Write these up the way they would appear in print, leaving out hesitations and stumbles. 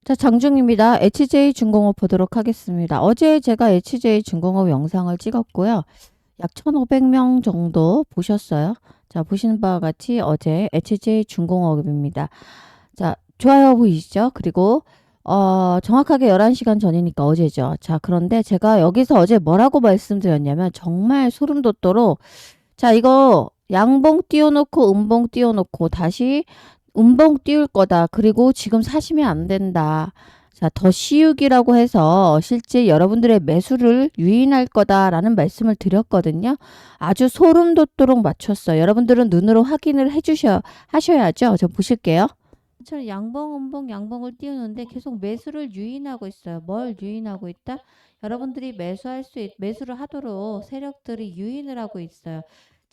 자, 장중입니다. HJ중공업 보도록 하겠습니다. 어제 제가 HJ중공업 영상을 찍었고요. 약 1,500명 정도 보셨어요. 자, 보시는 바와 같이 어제 HJ중공업입니다. 자, 좋아요 보이시죠? 그리고 정확하게 11시간 전이니까 어제죠. 자, 그런데 제가 여기서 어제 뭐라고 말씀드렸냐면 정말 소름 돋도록 자, 이거 양봉 띄워놓고 음봉 띄워놓고 다시 음봉 띄울 거다. 그리고 지금 사시면 안 된다. 자, 더 씌우기라고 해서 실제 여러분들의 매수를 유인할 거다라는 말씀을 드렸거든요. 아주 소름 돋도록 맞췄어요. 여러분들은 눈으로 확인을 하셔야죠. 저 보실게요. 저는 양봉, 음봉, 양봉을 띄우는데 계속 매수를 유인하고 있어요. 뭘 유인하고 있다? 여러분들이 매수를 하도록 세력들이 유인을 하고 있어요.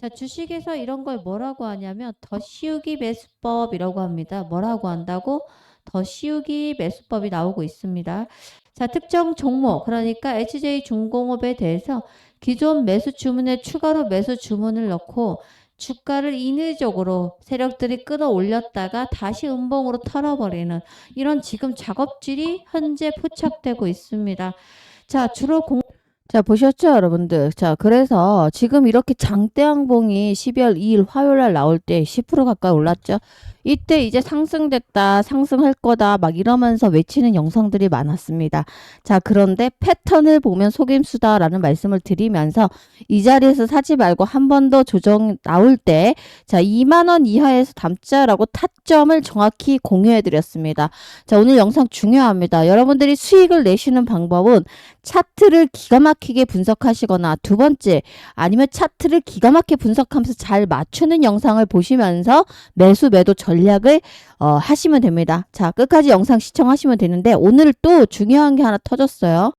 자, 주식에서 이런 걸 뭐라고 하냐면 더 씌우기 매수법이라고 합니다. 뭐라고 한다고? 더 씌우기 매수법이 나오고 있습니다. 자, 특정 종목, 그러니까 HJ중공업에 대해서 기존 매수 주문에 추가로 매수 주문을 넣고 주가를 인위적으로 세력들이 끌어올렸다가 다시 음봉으로 털어버리는 이런 지금 작업질이 현재 포착되고 있습니다. 자, 자, 보셨죠, 여러분들? 자, 그래서 지금 이렇게 장대양봉이 12월 2일 화요일 날 나올 때 10% 가까이 올랐죠? 이때 이제 상승됐다, 상승할 거다, 막 이러면서 외치는 영상들이 많았습니다. 자, 그런데 패턴을 보면 속임수다라는 말씀을 드리면서 이 자리에서 사지 말고 한 번 더 조정 나올 때, 자, 2만원 이하에서 담자라고 타점을 정확히 공유해 드렸습니다. 자, 오늘 영상 중요합니다. 여러분들이 수익을 내시는 방법은 차트를 기가 막히게 분석하시거나 두 번째 아니면 차트를 기가 막히게 분석하면서 잘 맞추는 영상을 보시면서 매수 매도 전략을 하시면 됩니다. 자, 끝까지 영상 시청하시면 되는데 오늘 또 중요한 게 하나 터졌어요.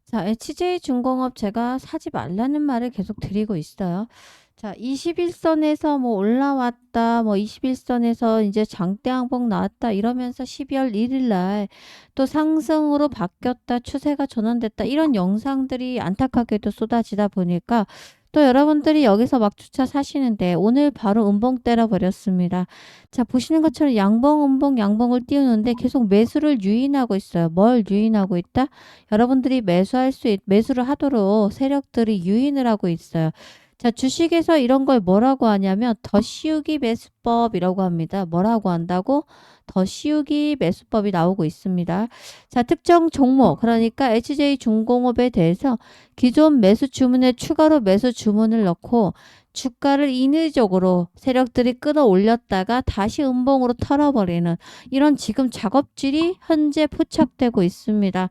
자, HJ중공업 제가 사지 말라는 말을 계속 드리고 있어요. 자, 21선에서 뭐 올라왔다, 뭐 21선에서 이제 장대항복 나왔다 이러면서 12월 1일 날 또 상승으로 바뀌었다, 추세가 전환됐다 이런 영상들이 안타깝게도 쏟아지다 보니까 또 여러분들이 여기서 막 주차 사시는데 오늘 바로 음봉 때려버렸습니다. 자, 보시는 것처럼 양봉, 음봉, 양봉을 띄우는데 계속 매수를 유인하고 있어요. 뭘 유인하고 있다? 여러분들이 매수를 하도록 세력들이 유인을 하고 있어요. 자, 주식에서 이런 걸 뭐라고 하냐면 더 씌우기 매수법이라고 합니다. 뭐라고 한다고? 더 씌우기 매수법이 나오고 있습니다. 자, 특정 종목, 그러니까 HJ중공업에 대해서 기존 매수 주문에 추가로 매수 주문을 넣고 주가를 인위적으로 세력들이 끌어올렸다가 다시 음봉으로 털어버리는 이런 지금 작업질이 현재 포착되고 있습니다.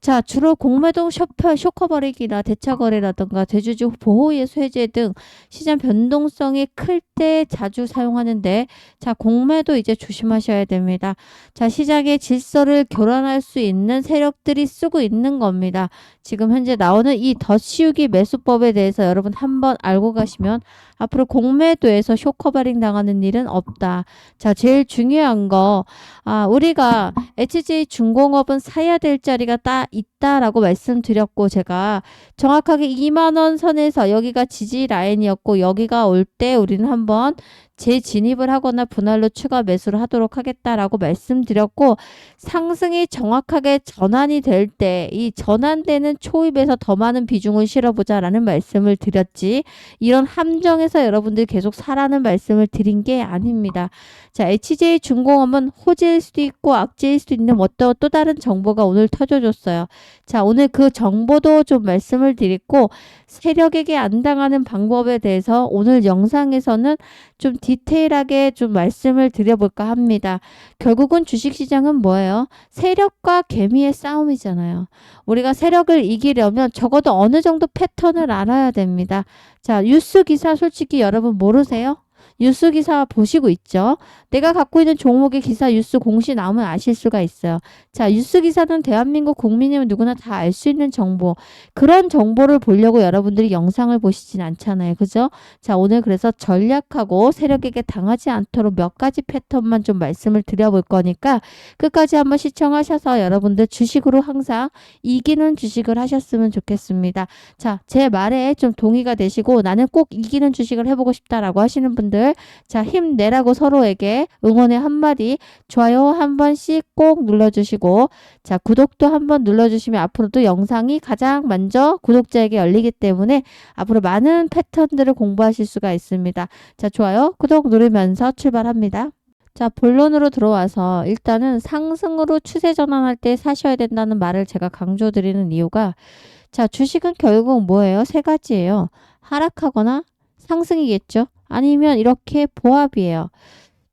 자, 주로 공매도 쇼커버리기나 대차거래라든가 대주주 보호예수 해제 등 시장 변동성이 클 때 자주 사용하는데 자, 공매도 이제 조심하셔야 됩니다. 자, 시장의 질서를 교란할 수 있는 세력들이 쓰고 있는 겁니다. 지금 현재 나오는 이 덧씌우기 매수법에 대해서 여러분 한번 알고 가시면 앞으로 공매도에서 쇼커버링 당하는 일은 없다. 자, 제일 중요한 거 우리가 HJ중공업은 사야 될 자리가 딱 있다라고 말씀드렸고 제가 정확하게 2만원 선에서 여기가 지지 라인이었고 여기가 올 때 우리는 한번 재진입을 하거나 분할로 추가 매수를 하도록 하겠다라고 말씀드렸고 상승이 정확하게 전환이 될 때 이 전환되는 초입에서 더 많은 비중을 실어보자라는 말씀을 드렸지 이런 함정에서 여러분들 계속 사라는 말씀을 드린 게 아닙니다. 자, HJ중공업은 호재일 수도 있고 악재일 수도 있는 어떤 또 다른 정보가 오늘 터져줬어요. 자, 오늘 그 정보도 좀 말씀을 드리고 세력에게 안 당하는 방법에 대해서 오늘 영상에서는 좀 디테일하게 좀 말씀을 드려볼까 합니다. 결국은 주식시장은 뭐예요? 세력과 개미의 싸움이잖아요. 우리가 세력을 이기려면 적어도 어느 정도 패턴을 알아야 됩니다. 자, 뉴스 기사 솔직히 여러분 모르세요? 뉴스 기사 보시고 있죠? 내가 갖고 있는 종목의 기사 뉴스 공시 나오면 아실 수가 있어요. 자, 뉴스 기사는 대한민국 국민이면 누구나 다 알 수 있는 정보. 그런 정보를 보려고 여러분들이 영상을 보시진 않잖아요. 그죠? 자, 오늘 그래서 전략하고 세력에게 당하지 않도록 몇 가지 패턴만 좀 말씀을 드려볼 거니까 끝까지 한번 시청하셔서 여러분들 주식으로 항상 이기는 주식을 하셨으면 좋겠습니다. 자, 제 말에 좀 동의가 되시고 나는 꼭 이기는 주식을 해보고 싶다라고 하시는 분들 여러분들. 자, 힘내라고 서로에게 응원의 한마디, 좋아요 한 번씩 꼭 눌러주시고, 자, 구독도 한번 눌러주시면 앞으로도 영상이 가장 먼저 구독자에게 열리기 때문에 앞으로 많은 패턴들을 공부하실 수가 있습니다. 자, 좋아요, 구독 누르면서 출발합니다. 자, 본론으로 들어와서 일단은 상승으로 추세 전환할 때 사셔야 된다는 말을 제가 강조드리는 이유가, 자, 주식은 결국 뭐예요? 세 가지예요. 하락하거나 상승이겠죠. 아니면 이렇게 보합이에요.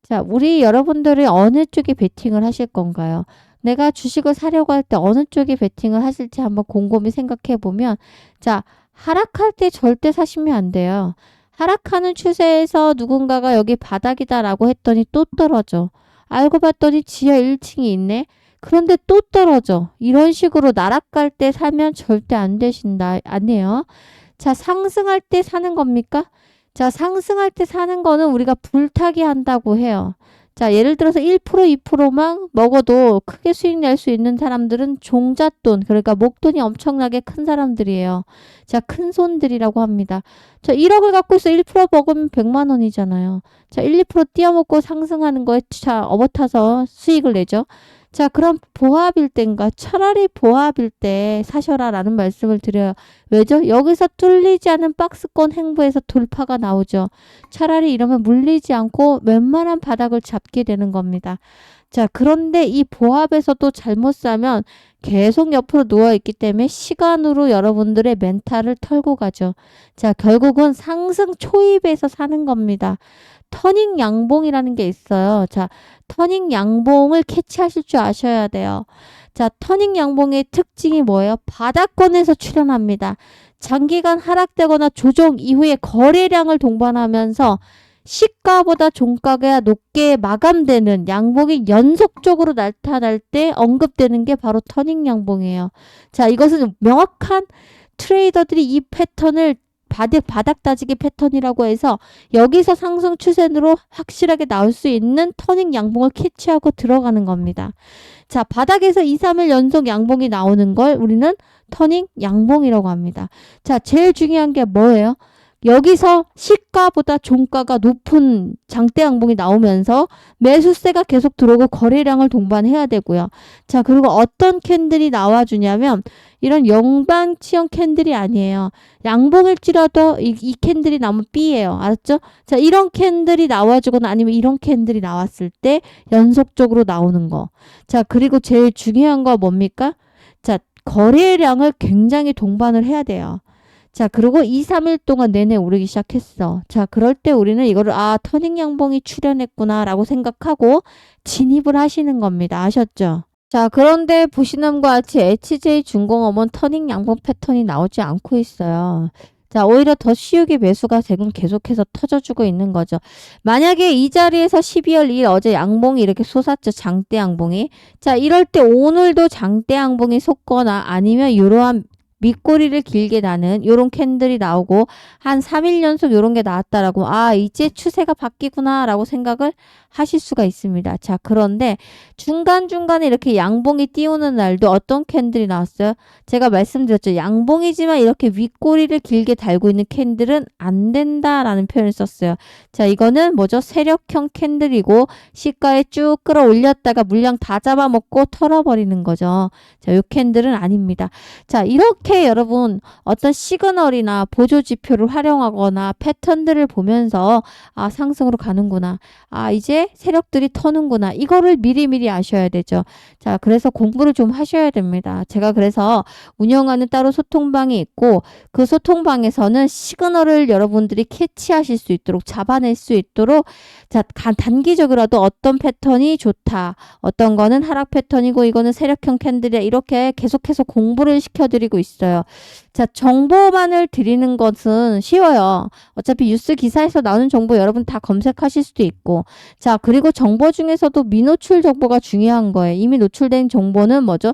자, 우리 여러분들이 어느 쪽에 베팅을 하실 건가요? 내가 주식을 사려고 할 때 어느 쪽에 베팅을 하실지 한번 곰곰이 생각해 보면, 자, 하락할 때 절대 사시면 안 돼요. 하락하는 추세에서 누군가가 여기 바닥이다라고 했더니 또 떨어져. 알고 봤더니 지하 1층이 있네. 그런데 또 떨어져. 이런 식으로 나락갈 때 사면 절대 안 되신다. 아니에요. 자, 상승할 때 사는 겁니까? 자, 상승할 때 사는 거는 우리가 불타기 한다고 해요. 자, 예를 들어서 1%, 2%만 먹어도 크게 수익 낼 수 있는 사람들은 종잣돈, 그러니까 목돈이 엄청나게 큰 사람들이에요. 자, 큰 손들이라고 합니다. 자, 1억을 갖고 있어 1% 먹으면 100만 원이잖아요. 자, 1, 2% 띄어먹고 상승하는 거에 자, 업어타서 수익을 내죠. 자, 그럼 보합일 때인가? 차라리 보합일 때 사셔라 라는 말씀을 드려요. 왜죠? 여기서 뚫리지 않은 박스권 행보에서 돌파가 나오죠. 차라리 이러면 물리지 않고 웬만한 바닥을 잡게 되는 겁니다. 자, 그런데 이 보합에서도 잘못 사면 계속 옆으로 누워있기 때문에 시간으로 여러분들의 멘탈을 털고 가죠. 자, 결국은 상승 초입에서 사는 겁니다. 터닝 양봉이라는 게 있어요. 자, 터닝 양봉을 캐치하실 줄 아셔야 돼요. 자, 터닝 양봉의 특징이 뭐예요? 바닥권에서 출현합니다. 장기간 하락되거나 조정 이후에 거래량을 동반하면서 시가보다 종가가 높게 마감되는 양봉이 연속적으로 나타날 때 언급되는 게 바로 터닝 양봉이에요. 자, 이것은 명확한 트레이더들이 이 패턴을 바닥 따지기 패턴이라고 해서 여기서 상승 추세로 확실하게 나올 수 있는 터닝 양봉을 캐치하고 들어가는 겁니다. 자, 바닥에서 2, 3일 연속 양봉이 나오는 걸 우리는 터닝 양봉이라고 합니다. 자, 제일 중요한 게 뭐예요? 여기서 시가보다 종가가 높은 장대 양봉이 나오면서 매수세가 계속 들어오고 거래량을 동반해야 되고요. 자, 그리고 어떤 캔들이 나와주냐면 이런 영방치형 캔들이 아니에요. 양봉일지라도 이 캔들이 나오면 B예요. 알았죠? 자, 이런 캔들이 나와주거나 아니면 이런 캔들이 나왔을 때 연속적으로 나오는 거. 자, 그리고 제일 중요한 거 뭡니까? 자, 거래량을 굉장히 동반을 해야 돼요. 자, 그리고 2, 3일 동안 내내 오르기 시작했어. 자, 그럴 때 우리는 이거를 터닝 양봉이 출현했구나 라고 생각하고 진입을 하시는 겁니다. 아셨죠? 자, 그런데 보시는 것과 같이 HJ중공업은 터닝 양봉 패턴이 나오지 않고 있어요. 자, 오히려 더 쉬우게 매수가 지금 계속해서 터져주고 있는 거죠. 만약에 이 자리에서 12월 2일 어제 양봉이 이렇게 솟았죠. 장대 양봉이. 자, 이럴 때 오늘도 장대 양봉이 솟거나 아니면 이러한 밑꼬리를 길게 나는 요런 캔들이 나오고 한 3일 연속 요런 게 나왔다라고 이제 추세가 바뀌구나 라고 생각을 하실 수가 있습니다. 자, 그런데 중간중간에 이렇게 양봉이 띄우는 날도 어떤 캔들이 나왔어요? 제가 말씀드렸죠. 양봉이지만 이렇게 윗꼬리를 길게 달고 있는 캔들은 안 된다라는 표현을 썼어요. 자, 이거는 뭐죠? 세력형 캔들이고 시가에 쭉 끌어올렸다가 물량 다 잡아먹고 털어버리는 거죠. 자, 요 캔들은 아닙니다. 자, 이렇게 여러분 어떤 시그널이나 보조지표를 활용하거나 패턴들을 보면서 상승으로 가는구나. 이제 세력들이 터는구나. 이거를 미리미리 아셔야 되죠. 자, 그래서 공부를 좀 하셔야 됩니다. 제가 그래서 운영하는 따로 소통방이 있고 그 소통방에서는 시그널을 여러분들이 캐치하실 수 있도록 잡아낼 수 있도록 자, 단기적으로라도 어떤 패턴이 좋다. 어떤 거는 하락 패턴이고 이거는 세력형 캔들이야. 이렇게 계속해서 공부를 시켜드리고 있어요. 자, 정보만을 드리는 것은 쉬워요. 어차피 뉴스 기사에서 나오는 정보 여러분 다 검색하실 수도 있고 자, 그리고 정보 중에서도 미노출 정보가 중요한 거예요. 이미 노출된 정보는 뭐죠?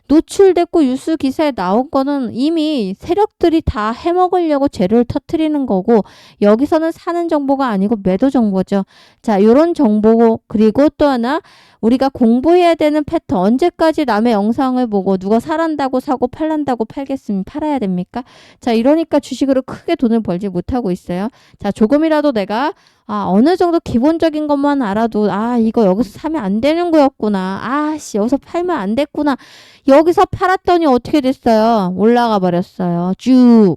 노출됐고 뉴스 기사에 나온 거는 이미 세력들이 다 해먹으려고 재료를 터트리는 거고 여기서는 사는 정보가 아니고 매도 정보죠. 자, 요런 정보 그리고 또 하나 우리가 공부해야 되는 패턴 언제까지 남의 영상을 보고 누가 사란다고 사고 팔란다고 팔겠으면 팔아야 됩니까? 자, 이러니까 주식으로 크게 돈을 벌지 못하고 있어요. 자, 조금이라도 내가 어느 정도 기본적인 것만 알아도 이거 여기서 사면 안 되는 거였구나. 여기서 팔면 안 됐구나. 여기서 팔았더니 어떻게 됐어요? 올라가 버렸어요. 쭉.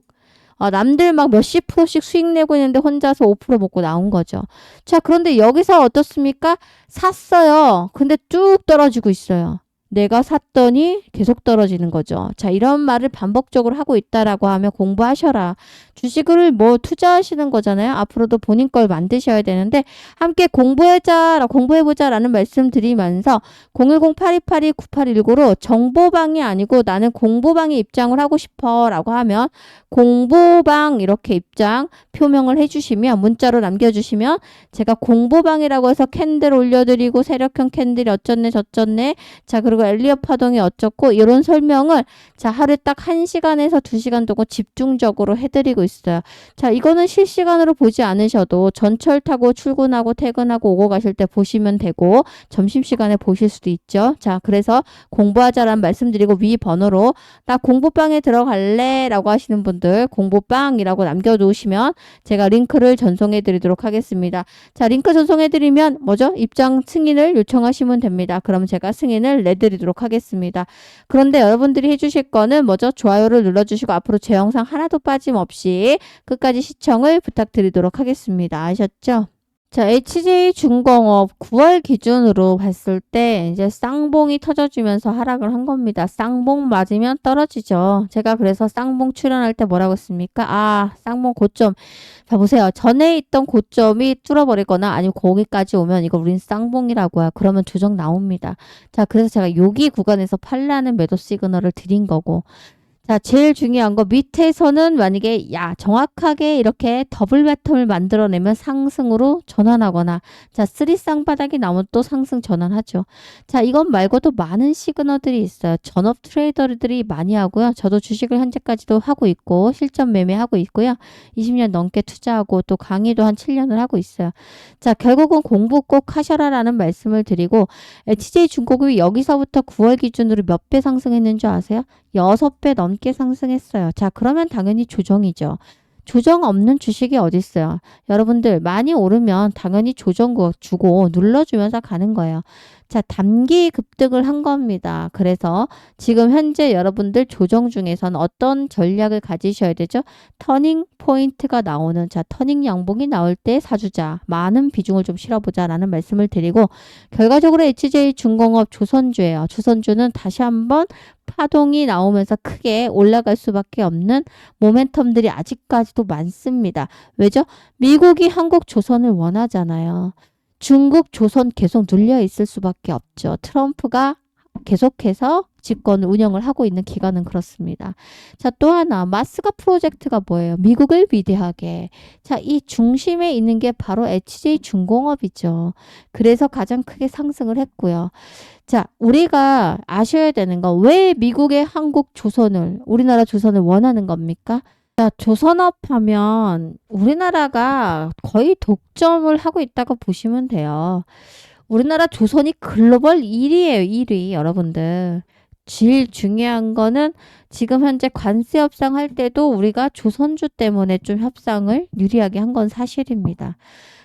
남들 막 몇십 프로씩 수익 내고 있는데 혼자서 5% 먹고 나온 거죠. 자, 그런데 여기서 어떻습니까? 샀어요. 근데 쭉 떨어지고 있어요. 내가 샀더니 계속 떨어지는 거죠. 자, 이런 말을 반복적으로 하고 있다라고 하면 공부하셔라. 주식을 뭐 투자하시는 거잖아요. 앞으로도 본인 걸 만드셔야 되는데 함께 공부해보자라는 말씀 드리면서 010-8282-9819로 정보방이 아니고 나는 공부방의 입장을 하고 싶어 라고 하면 공부방 이렇게 입장 표명을 해주시면 문자로 남겨주시면 제가 공부방이라고 해서 캔들 올려드리고 세력형 캔들이 어쩌네 저쩌네 자 그리고 엘리엇 파동이 어쩌고 이런 설명을 자 하루에 딱 1시간에서 2시간 동안 집중적으로 해드리고 있어요. 자 이거는 실시간으로 보지 않으셔도 전철 타고 출근하고 퇴근하고 오고 가실 때 보시면 되고 점심시간에 보실 수도 있죠. 자 그래서 공부하자라는 말씀드리고 위 번호로 나 공부방에 들어갈래 라고 하시는 분들 공부방이라고 남겨놓으시면 제가 링크를 전송해 드리도록 하겠습니다. 자 링크 전송해 드리면 뭐죠? 입장 승인을 요청하시면 됩니다. 그럼 제가 승인을 내드리도록 하겠습니다. 그런데 여러분들이 해주실 거는 뭐죠? 좋아요를 눌러주시고 앞으로 제 영상 하나도 빠짐없이 끝까지 시청을 부탁드리도록 하겠습니다. 아셨죠? 자, HJ중공업 9월 기준으로 봤을 때 이제 쌍봉이 터져주면서 하락을 한 겁니다. 쌍봉 맞으면 떨어지죠. 제가 그래서 쌍봉 출연할 때 뭐라고 했습니까? 쌍봉 고점. 자, 보세요. 전에 있던 고점이 뚫어버리거나 아니면 거기까지 오면 이거 우린 쌍봉이라고요. 그러면 조정 나옵니다. 자, 그래서 제가 여기 구간에서 팔라는 매도 시그널을 드린 거고 자, 제일 중요한 거 밑에서는 만약에 정확하게 이렇게 더블 바텀을 만들어내면 상승으로 전환하거나 자, 3쌍 바닥이 나오면 또 상승 전환하죠. 자, 이것 말고도 많은 시그널들이 있어요. 전업 트레이더들이 많이 하고요. 저도 주식을 현재까지도 하고 있고 실전 매매하고 있고요. 20년 넘게 투자하고 또 강의도 한 7년을 하고 있어요. 자, 결국은 공부 꼭 하셔라라는 말씀을 드리고 HJ중공업이 여기서부터 9월 기준으로 몇 배 상승했는 줄 아세요? 6배 넘게 상승했어요. 자, 그러면 당연히 조정이죠. 조정 없는 주식이 어디 있어요? 여러분들 많이 오르면 당연히 조정 주고 눌러주면서 가는 거예요. 자, 단기 급등을 한 겁니다. 그래서 지금 현재 여러분들 조정 중에서는 어떤 전략을 가지셔야 되죠? 터닝 포인트가 나오는 자, 터닝 양봉이 나올 때 사주자. 많은 비중을 좀 실어보자 라는 말씀을 드리고 결과적으로 HJ중공업 조선주예요. 조선주는 다시 한번 파동이 나오면서 크게 올라갈 수밖에 없는 모멘텀들이 아직까지도 많습니다. 왜죠? 미국이 한국 조선을 원하잖아요. 중국 조선 계속 눌려 있을 수밖에 없죠. 트럼프가 계속해서 집권을 운영을 하고 있는 기간은 그렇습니다. 자, 또 하나 마스가 프로젝트가 뭐예요? 미국을 위대하게. 자, 이 중심에 있는 게 바로 HJ중공업이죠. 그래서 가장 크게 상승을 했고요. 자, 우리가 아셔야 되는 건 왜 미국의 한국 조선을, 우리나라 조선을 원하는 겁니까? 자, 조선업 하면 우리나라가 거의 독점을 하고 있다고 보시면 돼요. 우리나라 조선이 글로벌 1위예요, 1위, 여러분들. 제일 중요한 거는 지금 현재 관세 협상할 때도 우리가 조선주 때문에 좀 협상을 유리하게 한 건 사실입니다.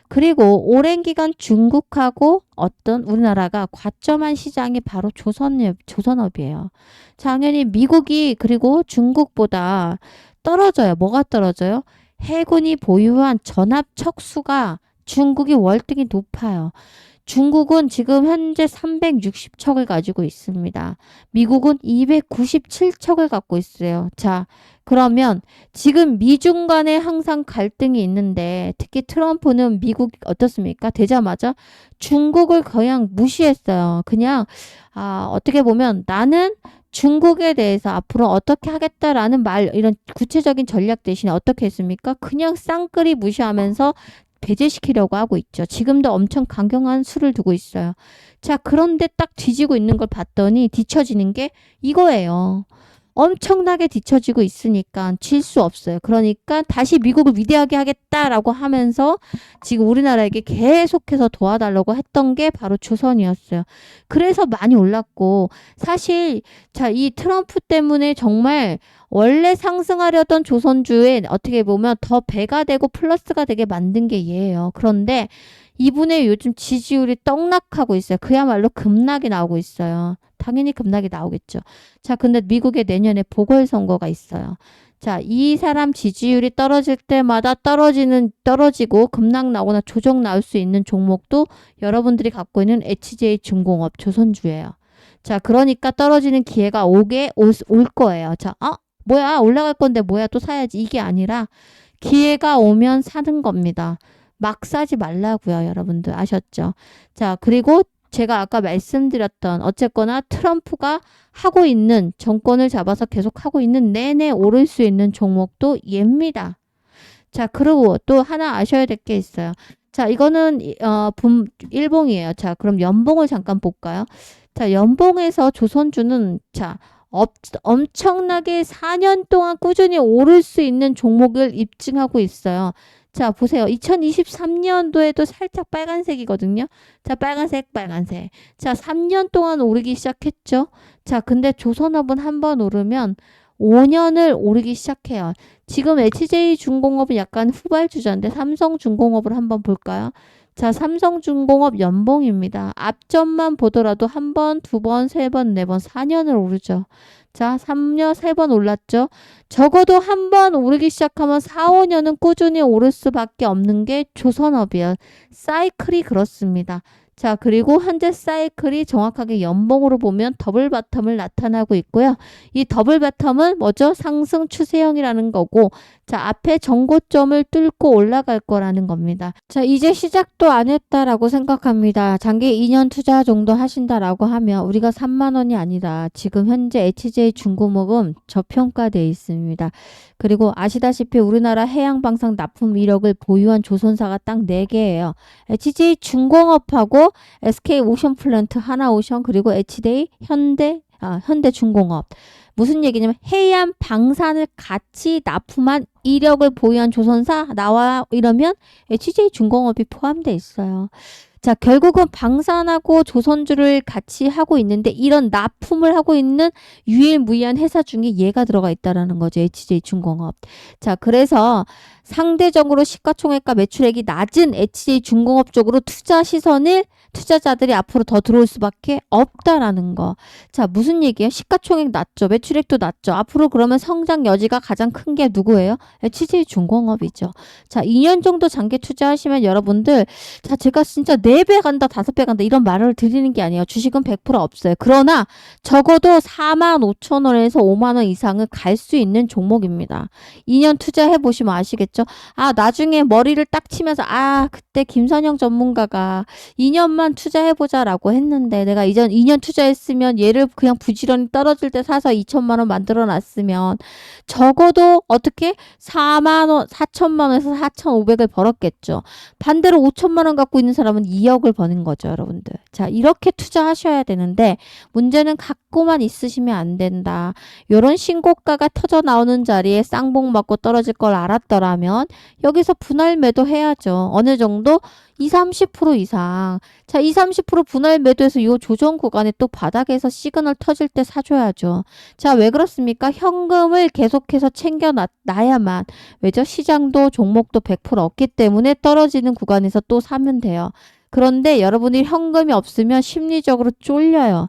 그리고 오랜 기간 중국하고 어떤 우리나라가 과점한 시장이 바로 조선업이에요. 당연히 미국이 그리고 중국보다 떨어져요. 뭐가 떨어져요? 해군이 보유한 전합 척수가 중국이 월등히 높아요. 중국은 지금 현재 360척을 가지고 있습니다. 미국은 297척을 갖고 있어요. 자, 그러면 지금 미중 간에 항상 갈등이 있는데 특히 트럼프는 미국 어떻습니까? 되자마자 중국을 그냥 무시했어요. 그냥 어떻게 보면 나는 중국에 대해서 앞으로 어떻게 하겠다라는 이런 구체적인 전략 대신에 어떻게 했습니까? 그냥 쌍끌이 무시하면서 배제시키려고 하고 있죠. 지금도 엄청 강경한 수를 두고 있어요. 자, 그런데 딱 뒤지고 있는 걸 봤더니 뒤처지는 게 이거예요. 엄청나게 뒤처지고 있으니까 질 수 없어요. 그러니까 다시 미국을 위대하게 하겠다라고 하면서 지금 우리나라에게 계속해서 도와달라고 했던 게 바로 조선이었어요. 그래서 많이 올랐고 사실 자, 이 트럼프 때문에 정말 원래 상승하려던 조선주에 어떻게 보면 더 배가 되고 플러스가 되게 만든 게 얘예요. 그런데 이분의 요즘 지지율이 떡락하고 있어요. 그야말로 급락이 나오고 있어요. 당연히 급락이 나오겠죠. 자, 근데 미국에 내년에 보궐선거가 있어요. 자, 이 사람 지지율이 떨어질 때마다 떨어지고 급락 나오거나 조정 나올 수 있는 종목도 여러분들이 갖고 있는 HJ중공업 조선주예요. 자, 그러니까 떨어지는 기회가 올 거예요. 자, 뭐야, 올라갈 건데 뭐야, 또 사야지. 이게 아니라 기회가 오면 사는 겁니다. 막 사지 말라고요, 여러분들. 아셨죠? 자, 그리고 제가 아까 말씀드렸던 어쨌거나 트럼프가 하고 있는 정권을 잡아서 계속 하고 있는 내내 오를 수 있는 종목도 얘입니다. 자, 그리고 또 하나 아셔야 될 게 있어요. 자, 이거는 일봉이에요. 자, 그럼 연봉을 잠깐 볼까요? 자, 연봉에서 조선주는 자, 엄청나게 4년 동안 꾸준히 오를 수 있는 종목을 입증하고 있어요. 자, 보세요. 2023년도에도 살짝 빨간색이거든요. 자, 빨간색. 자, 3년 동안 오르기 시작했죠. 자, 근데 조선업은 한번 오르면 5년을 오르기 시작해요. 지금 HJ중공업은 약간 후발주자인데 삼성중공업을 한번 볼까요? 자, 삼성중공업 연봉입니다. 앞점만 보더라도 한 번, 두 번, 세 번, 네 번, 4년을 오르죠. 자, 3년, 3번 올랐죠. 적어도 한 번 오르기 시작하면 4, 5년은 꾸준히 오를 수밖에 없는 게 조선업이에요. 사이클이 그렇습니다. 자, 그리고 현재 사이클이 정확하게 연봉으로 보면 더블 바텀을 나타나고 있고요. 이 더블 바텀은 뭐죠? 상승 추세형이라는 거고, 자, 앞에 정고점을 뚫고 올라갈 거라는 겁니다. 자, 이제 시작도 안 했다라고 생각합니다. 장기 2년 투자 정도 하신다라고 하면 우리가 3만 원이 아니라 지금 현재 HJ중공업은 저평가되어 있습니다. 그리고 아시다시피 우리나라 해양방산 납품 이력을 보유한 조선사가 딱 4개예요. HJ중공업하고 SK오션플랜트, 하나오션, 그리고 HD 현대중공업. 무슨 얘기냐면 해양 방산을 같이 납품한 이력을 보유한 조선사 나와 이러면 HJ중공업이 포함되어 있어요. 자, 결국은 방산하고 조선주를 같이 하고 있는데 이런 납품을 하고 있는 유일무이한 회사 중에 얘가 들어가 있다라는 거죠. HJ중공업. 자, 그래서 상대적으로 시가총액과 매출액이 낮은 HJ중공업 쪽으로 투자 시선을 투자자들이 앞으로 더 들어올 수밖에 없다라는 거. 자, 무슨 얘기예요? 시가총액 낮죠. 매출액도 낮죠. 앞으로 그러면 성장 여지가 가장 큰 게 누구예요? HJ중공업이죠. 자, 2년 정도 장기 투자하시면 여러분들, 자, 제가 진짜 4배 간다, 5배 간다 이런 말을 드리는 게 아니에요. 주식은 100% 없어요. 그러나 적어도 45,000원에서 5만 원 이상은 갈 수 있는 종목입니다. 2년 투자해 보시면 아시겠죠? 아, 나중에 머리를 딱 치면서 그때 김선영 전문가가 2년만 투자해보자라고 했는데 내가 이전 2년 투자했으면 얘를 그냥 부지런히 떨어질 때 사서 2천만 원 만들어 놨으면 적어도 어떻게 4만 원, 4천만 원에서 4,500을 벌었겠죠. 반대로 5천만 원 갖고 있는 사람은 2억을 버는 거죠, 여러분들. 자, 이렇게 투자하셔야 되는데 문제는 갖고만 있으시면 안 된다. 요런 신고가가 터져 나오는 자리에 쌍봉 맞고 떨어질 걸 알았더라면 여기서 분할 매도 해야죠. 어느 정도 20-30% 이상. 자, 20-30% 분할 매도해서 이 조정 구간에 또 바닥에서 시그널 터질 때 사줘야죠. 자, 왜 그렇습니까? 현금을 계속해서 챙겨놔야만. 왜죠? 시장도 종목도 100% 없기 때문에 떨어지는 구간에서 또 사면 돼요. 그런데 여러분이 현금이 없으면 심리적으로 쫄려요.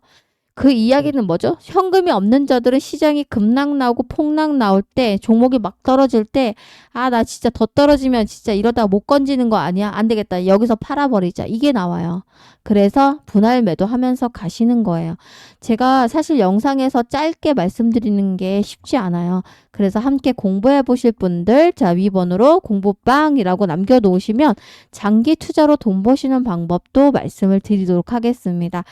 그 이야기는 뭐죠? 현금이 없는 자들은 시장이 급락 나오고 폭락 나올 때 종목이 막 떨어질 때 나 진짜 더 떨어지면 진짜 이러다가 못 건지는 거 아니야? 안 되겠다. 여기서 팔아버리자. 이게 나와요. 그래서 분할 매도하면서 가시는 거예요. 제가 사실 영상에서 짧게 말씀드리는 게 쉽지 않아요. 그래서 함께 공부해 보실 분들 자, 위번으로 공부빵이라고 남겨놓으시면 장기 투자로 돈 버시는 방법도 말씀을 드리도록 하겠습니다.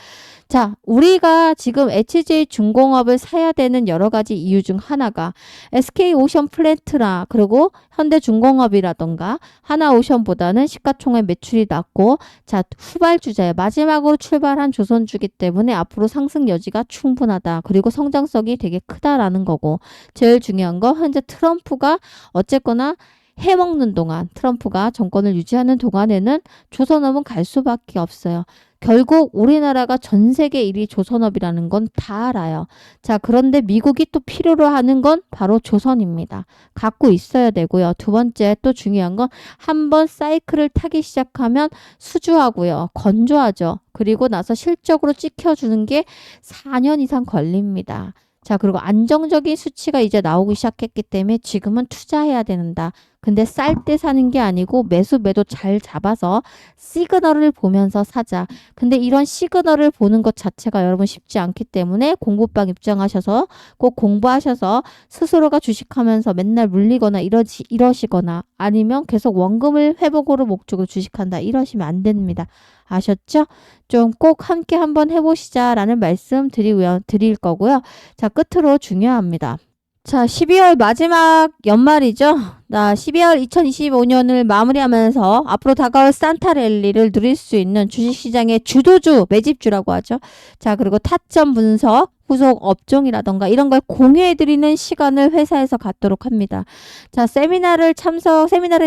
자, 우리가 우리가 지금 HJ중공업을 사야 되는 여러 가지 이유 중 하나가 SK오션플랜트나 그리고 현대중공업이라던가 하나오션보다는 시가총액 매출이 낮고 자 후발주자에 마지막으로 출발한 조선주기 때문에 앞으로 상승 여지가 충분하다. 그리고 성장성이 되게 크다라는 거고 제일 중요한 거 현재 트럼프가 어쨌거나 해먹는 동안 트럼프가 정권을 유지하는 동안에는 조선업은 갈 수밖에 없어요. 결국 우리나라가 전 세계 1위 조선업이라는 건 다 알아요. 자, 그런데 미국이 또 필요로 하는 건 바로 조선입니다. 갖고 있어야 되고요. 두 번째 또 중요한 건 한번 사이클을 타기 시작하면 수주하고요. 건조하죠. 그리고 나서 실적으로 찍혀주는 게 4년 이상 걸립니다. 자, 그리고 안정적인 수치가 이제 나오기 시작했기 때문에 지금은 투자해야 된다. 근데 쌀 때 사는 게 아니고 매도 잘 잡아서 시그널을 보면서 사자. 근데 이런 시그널을 보는 것 자체가 여러분 쉽지 않기 때문에 공부방 입장하셔서 꼭 공부하셔서 스스로가 주식하면서 맨날 물리거나 이러시거나 아니면 계속 원금을 회복으로 목적으로 주식한다. 이러시면 안 됩니다. 아셨죠? 좀 꼭 함께 한번 해보시자라는 말씀 드릴 거고요. 자, 끝으로 중요합니다. 자, 12월 마지막 연말이죠. 나 12월 2025년을 마무리하면서 앞으로 다가올 산타랠리를 누릴 수 있는 주식시장의 주도주, 매집주라고 하죠. 자, 그리고 타점 분석, 후속 업종이라던가 이런 걸 공유해드리는 시간을 회사에서 갖도록 합니다. 자, 세미나를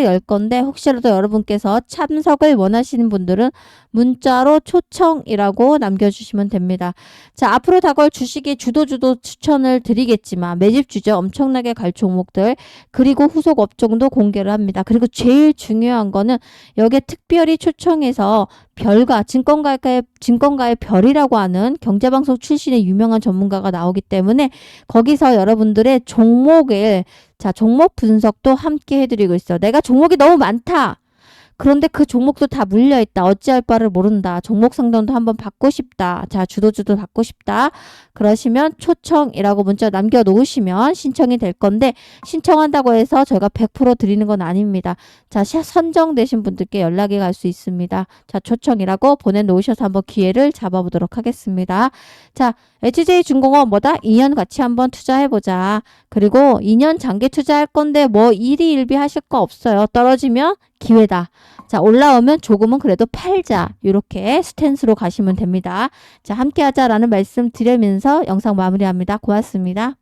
열 건데 혹시라도 여러분께서 참석을 원하시는 분들은 문자로 초청이라고 남겨주시면 됩니다. 자, 앞으로 다가올 주식의 주도 추천을 드리겠지만 매집주죠. 엄청나게 갈 종목들 그리고 후속 업종도 공개를 합니다. 그리고 제일 중요한 거는 여기에 특별히 초청해서 별과 증권가의 별이라고 하는 경제방송 출신의 유명한 전문가가 나오기 때문에 거기서 여러분들의 종목 분석도 함께 해드리고 있어요. 내가 종목이 너무 많다. 그런데 그 종목도 다 물려있다. 어찌할 바를 모른다. 종목 상담도 한번 받고 싶다. 자, 주도주도 받고 싶다. 그러시면 초청이라고 문자 남겨놓으시면 신청이 될 건데 신청한다고 해서 저희가 100% 드리는 건 아닙니다. 자, 선정되신 분들께 연락이 갈 수 있습니다. 자, 초청이라고 보내놓으셔서 한번 기회를 잡아보도록 하겠습니다. 자, HJ중공업 2년 같이 한번 투자해보자. 그리고 2년 장기 투자할 건데 뭐 일희일비 하실 거 없어요. 떨어지면 기회다. 자, 올라오면 조금은 그래도 팔자. 이렇게 스탠스로 가시면 됩니다. 자, 함께 하자라는 말씀 드리면서 영상 마무리합니다. 고맙습니다.